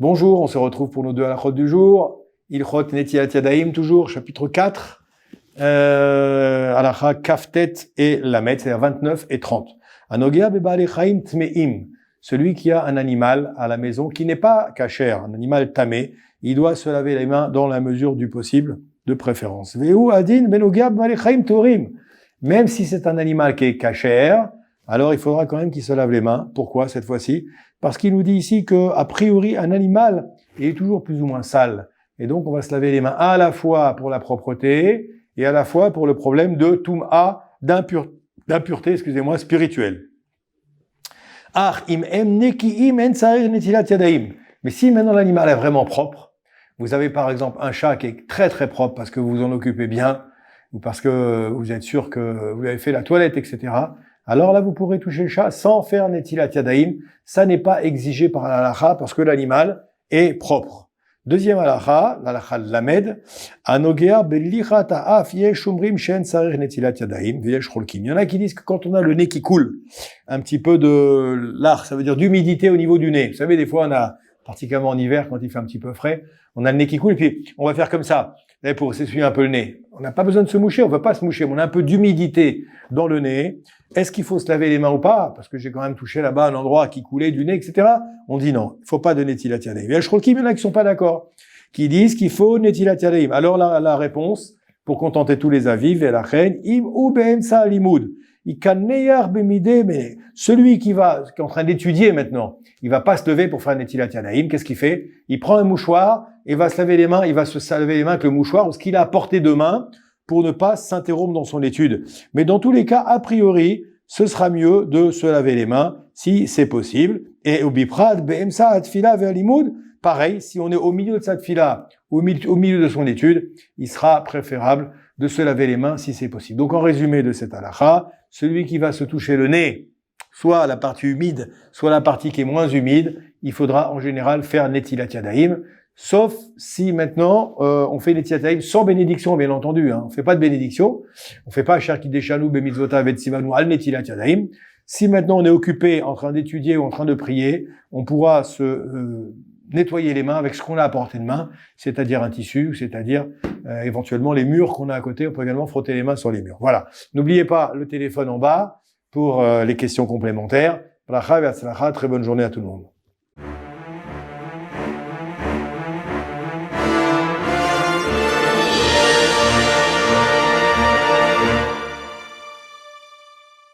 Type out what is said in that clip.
Bonjour, on se retrouve pour nos deux halachot du jour. Ilchot Netilat Yadayim, toujours, chapitre 4. Halacha Kaftet et Lamet, c'est-à-dire 29 et 30. Anogea Bebale Chaim Tmeim, celui qui a un animal à la maison qui n'est pas kasher, un animal tamé, il doit se laver les mains dans la mesure du possible, de préférence. Veu Adin Benogea Bebale Chaim Torim, même si c'est un animal qui est kasher, alors il faudra quand même qu'il se lave les mains. Pourquoi cette fois-ci? Parce qu'il nous dit ici que, a priori, un animal est toujours plus ou moins sale. Et donc, on va se laver les mains à la fois pour la propreté et à la fois pour le problème de tum'a, d'impureté, spirituelle. Mais si maintenant l'animal est vraiment propre, vous avez par exemple un chat qui est très très propre parce que vous vous en occupez bien, ou parce que vous êtes sûr que vous avez fait la toilette, etc., alors là, vous pourrez toucher le chat sans faire netilat yadayim. Ça n'est pas exigé par la halakha parce que l'animal est propre. Deuxième halakha, l'halakha de Lamed, anogea belichat ha'af yesh omrim she'en sarich netilat yadayim v'yesh cholkim. Il y en a qui disent que quand on a le nez qui coule, un petit peu de lard, ça veut dire d'humidité au niveau du nez. Vous savez, des fois, on a, particulièrement en hiver, quand il fait un petit peu frais, on a le nez qui coule et puis on va faire comme ça, pour s'essuyer un peu le nez. On n'a pas besoin de se moucher, on ne veut pas se moucher, mais on a un peu d'humidité dans le nez. Est-ce qu'il faut se laver les mains ou pas? Parce que j'ai quand même touché là-bas un endroit qui coulait du nez, etc. On dit non, il faut pas de netilat yadayim. Il y en a qui sont pas d'accord, qui disent qu'il faut netilat yadayim. Alors la réponse, pour contenter tous les avis, velachen im ou be'emsa limoud. Mais celui qui est en train d'étudier maintenant, il va pas se lever pour faire netilat yadayim. Qu'est-ce qu'il fait? Il prend un mouchoir et va se laver les mains. Il va se laver les mains avec le mouchoir ou ce qu'il a à portée de main pour ne pas s'interrompre dans son étude. Mais dans tous les cas, a priori, ce sera mieux de se laver les mains si c'est possible. Et au biprad be'emsa atfila vers limoud, pareil, si on est au milieu de sa tfila, au milieu de son étude, il sera préférable de se laver les mains si c'est possible. Donc en résumé de cette halakha, celui qui va se toucher le nez, soit la partie humide, soit la partie qui est moins humide, il faudra en général faire netilat yadayim, sauf si maintenant on fait netilat yadayim sans bénédiction, bien entendu. On fait pas de bénédiction, on fait pas cher kideshanu bemitzvotav et tzivanu al netilat yadayim. Si maintenant on est occupé en train d'étudier ou en train de prier, on pourra se nettoyer les mains avec ce qu'on a à portée de main, c'est-à-dire un tissu, c'est-à-dire éventuellement les murs qu'on a à côté. On peut également frotter les mains sur les murs. Voilà. N'oubliez pas le téléphone en bas pour les questions complémentaires. Bracha et hatzlacha, très bonne journée à tout le monde.